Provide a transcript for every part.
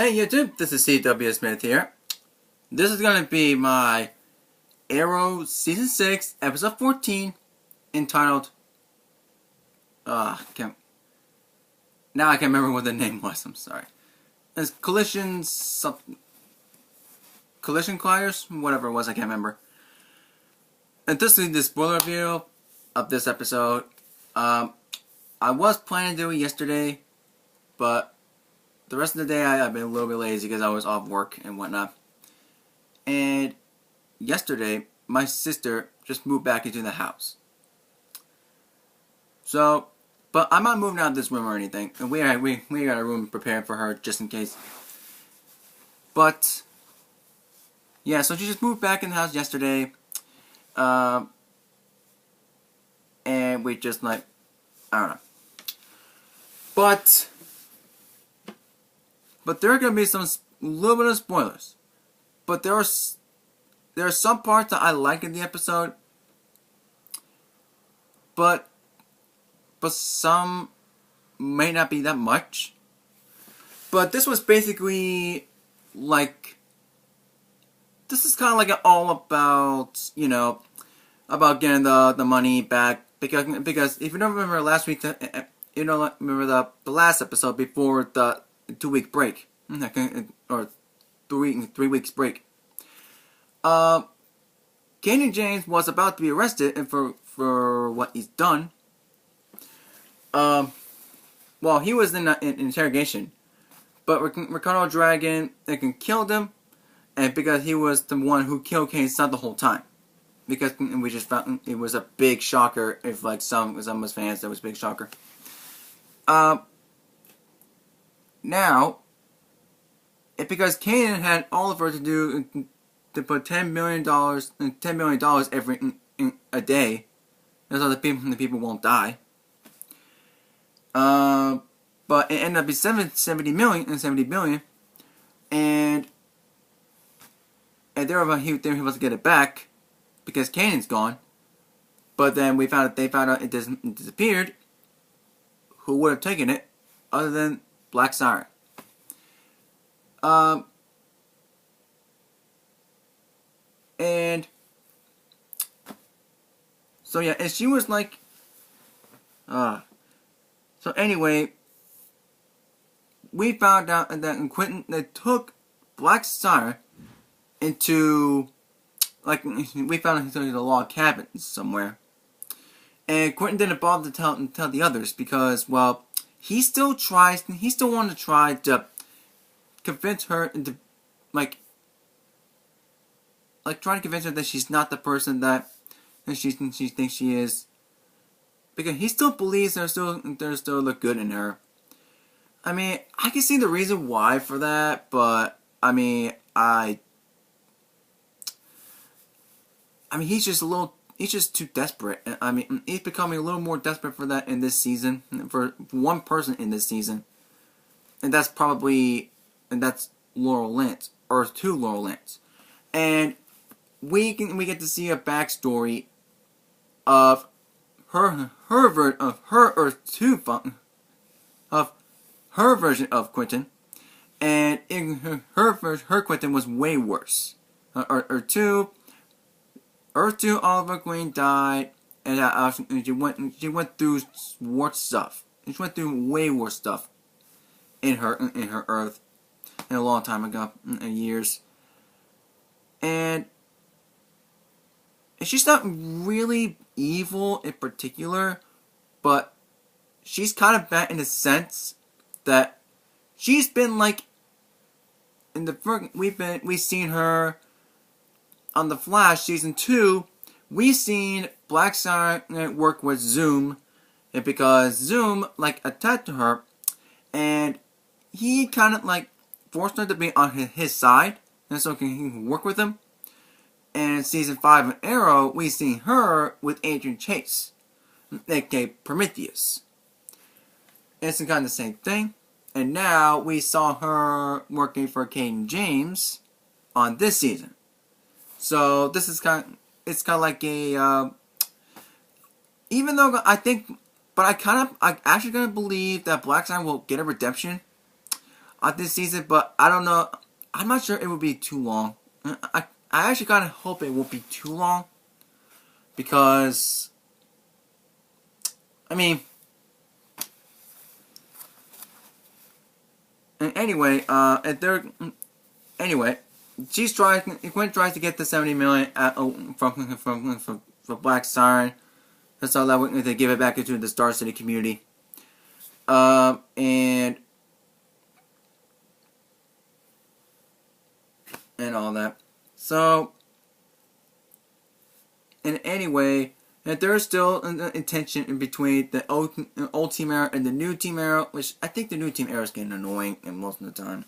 Hey YouTube, this is CW Smith here. This is going to be my Arrow Season 6, Episode 14, entitled, now I can't remember what the name was, I'm sorry. It's Collision Colliders? Whatever it was, I can't remember. And this is the spoiler review of this episode. I was planning to do it yesterday, but the rest of the day I've been a little bit lazy because I was off work and whatnot. And yesterday, my sister just moved back into the house. So, but I'm not moving out of this room or anything. And we got a room prepared for her just in case. But, yeah, so she just moved back in the house yesterday. And we just I don't know. But there are going to be some little bit of spoilers. But there are some parts that I like in the episode. But some may not be that much. But this was basically this is kind of all about, about getting the money back. Because if you don't remember last week, remember the last episode before the 2-week break, or 3 weeks break. Kenny James was about to be arrested for what he's done. Well, he was in interrogation, but Ricardo Dragon killed him, and because he was the one who killed Kane's son the whole time. Because we just found it was a big shocker. If some of us fans, that was a big shocker. Now, because Kanan had Oliver to put $10 million every a day, so the people won't die. But it ended up being 70 billion, and they were supposed to get it back because Kanan's gone. But then they found out it disappeared. Who would have taken it other than Black Siren? And so yeah, and she was so anyway, we found out that Quentin, they took Black Siren into, we found out into a log cabin somewhere. And Quentin didn't bother to tell the others because, well, he still wanted to try to convince her into, trying to convince her that she's not the person that she thinks she is. Because he still believes there's still the good in her. I mean, I can see the reason why for that, but I mean, he's just too desperate. I mean, he's becoming a little more desperate for that in this season, for one person in this season, and that's Laurel Lance, or two Laurel Lance, and we get to see a backstory of her version of Quentin, and in her Quentin was way worse. Earth 2, Oliver Queen died, and she went through worse stuff. She went through way worse stuff in her Earth, a long time ago, in years. And she's not really evil in particular, but she's kind of bad in the sense that she's been in the first, we've seen her on The Flash season 2. We've seen Black Siren work with Zoom, because Zoom attacked her, and he kind of forced her to be on his side, and so he can work with him. And in season 5 of Arrow, we've seen her with Adrian Chase, aka Prometheus. And it's kind of the same thing. And now we saw her working for Kenny James on this season. So this is it's kind of like a, even though I actually gonna believe that Black Siren will get a redemption. on this season, but I don't know. I'm not sure it will be too long. I actually kind of hope it won't be too long because I mean. And anyway, anyway, Gwen tries to get the 70 million from Black Siren. That's all that they give it back into the Star City community. And all that. So, and anyway, and there's still an tension in between the old Team Arrow and the new Team Arrow, which I think the new Team Arrow is getting annoying most of the time.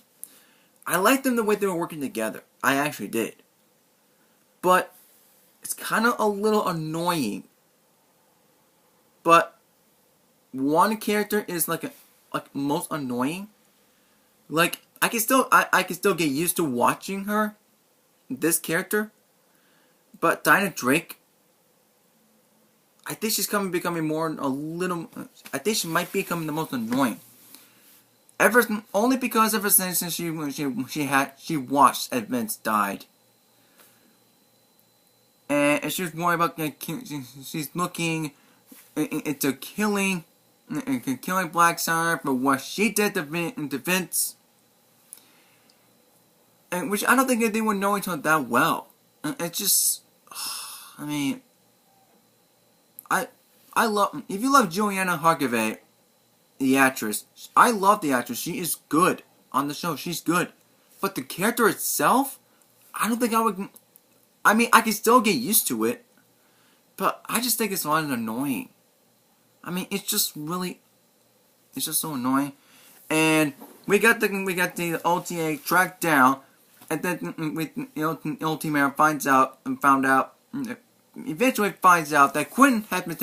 I liked them the way they were working together. I actually did. But it's kind of a little annoying. But one character is like most annoying. Like I can still get used to watching her, this character. But Dinah Drake, I think she's becoming more a little. I think she might become the most annoying. Only because ever since she watched as Vince died, and she was worried about she's looking into killing Black Siren for what she did to Vince, and which I don't think they would know each other that well. It's just, I mean. I love, if you love Juliana Harkavy, the actress, I love the actress. She is good on the show. She's good. But the character itself, I don't think I would, I mean, I can still get used to it, but I just think it's a lot annoying. I mean, it's just so annoying. And we got the OTA tracked down, and then Team Arrow eventually finds out that Quinn has been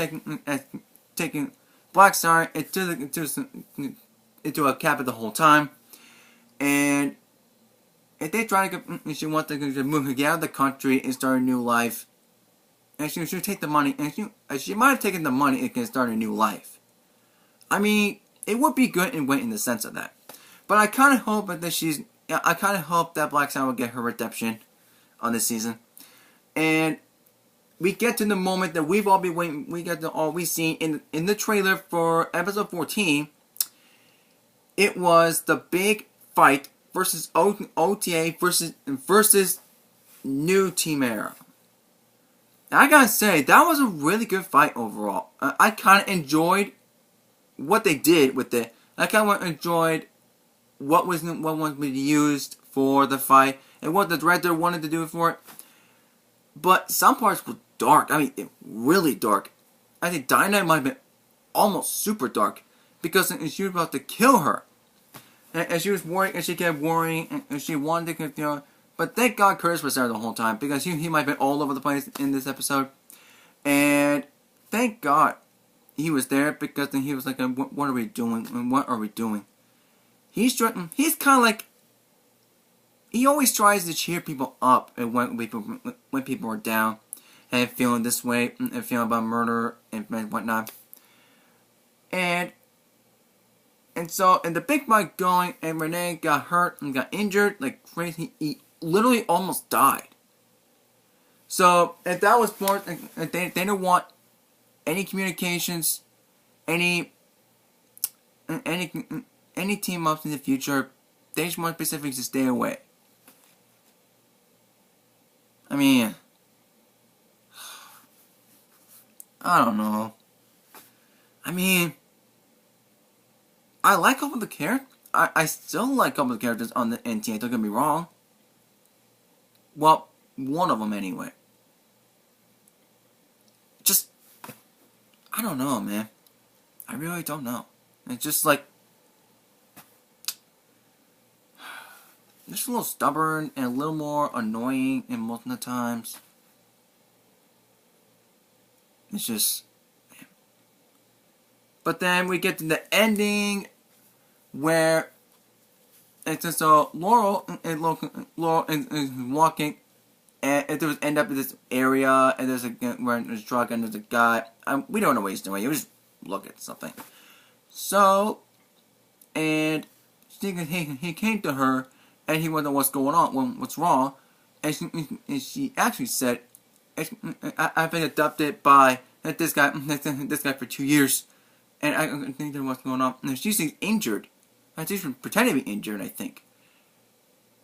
taking Black Siren into a cabin the whole time, and if they try to she wants to move her, get out of the country and start a new life, and she'll take the money, and she might have taken the money and can start a new life. I mean, it would be good in the sense of that, but I kind of hope that I kind of hope that Black Siren will get her redemption on this season, and we get to the moment that we've all been waiting. We get to all we seen in the trailer for episode 14. It was the big fight versus OTA versus new Team Arrow. And I gotta say that was a really good fight overall. I kind of enjoyed what they did with it. I kind of enjoyed what was used for the fight and what the director wanted to do for it. But some parts were dark. I mean, really dark. I think Dinah might have been almost super dark because she was about to kill her, and she was worrying, and she kept worrying, and she wanted to, But thank God Curtis was there the whole time because he might have been all over the place in this episode, and thank God he was there because then he was like, "What are we doing? And what are we doing?" He's kind of like. He always tries to cheer people up when people are down and feeling this way and feeling about murder and whatnot. And so the big fight going, and Renee got hurt and got injured like crazy. He literally almost died. So if that was more, they didn't want any communications, any team ups in the future. They just want Pacific to stay away. I mean, I don't know. I mean, I like all of the characters. I still like all of the characters on the NTA, don't get me wrong. Well, one of them anyway. Just, I don't know, man. I really don't know. It's just like, just a little stubborn and a little more annoying in most of the times. It's just, man. But then we get to the ending where it's just Laurel is walking, and it was end up in this area, and there's a truck, and there's a guy. We don't know what he's doing. He was looking at something. So, and he came to her and he wondered what's going on, what's wrong, and she actually said, I've been adopted by this guy for 2 years, and I think that what's going on. And she seems injured. She's pretending to be injured, I think.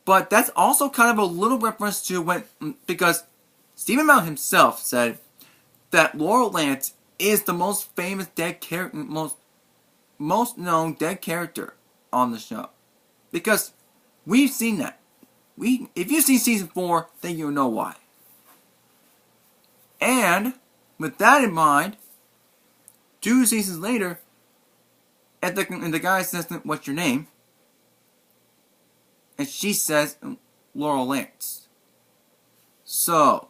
But that's also kind of a little reference to because Stephen Amell himself said that Laurel Lance is the most famous dead character, most known dead character on the show, because we've seen that. If you've seen season 4, then you'll know why. And with that in mind, 2 seasons later, and the guy says, "What's your name?" And she says, "Laurel Lance." So,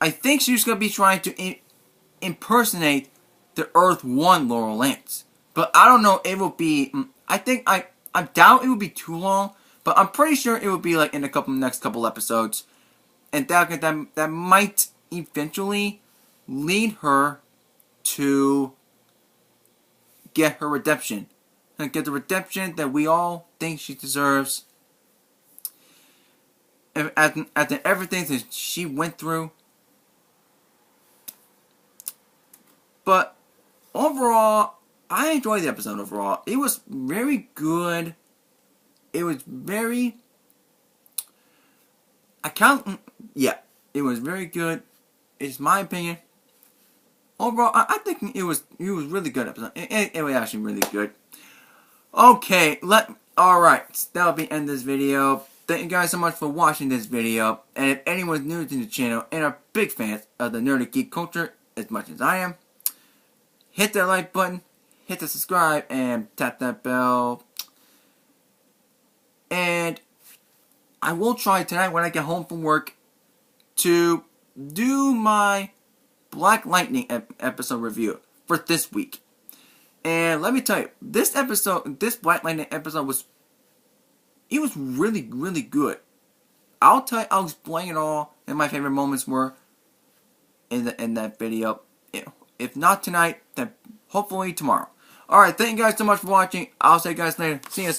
I think she's going to be trying to impersonate the Earth 1 Laurel Lance. But I don't know, it will be, I doubt it will be too long, but I'm pretty sure it will be like in next couple episodes. And that might eventually lead her to get her redemption. And get the redemption that we all think she deserves. After everything that she went through. But overall, I enjoyed the episode overall. It was very good. It was very... it was very good. It's my opinion. Overall, I think it was really good episode. It was actually really good. Okay, alright, that'll be the end of this video. Thank you guys so much for watching this video. And if anyone's new to the channel and are big fans of the nerdy geek culture as much as I am, hit that like button, hit the subscribe, and tap that bell. And I will try tonight when I get home from work to do my Black Lightning episode review for this week. And let me tell you, this Black Lightning episode was really, really good. I'll explain it all, and my favorite moments were in that video. If not tonight, then hopefully tomorrow. Alright, thank you guys so much for watching. I'll see you guys later. See you.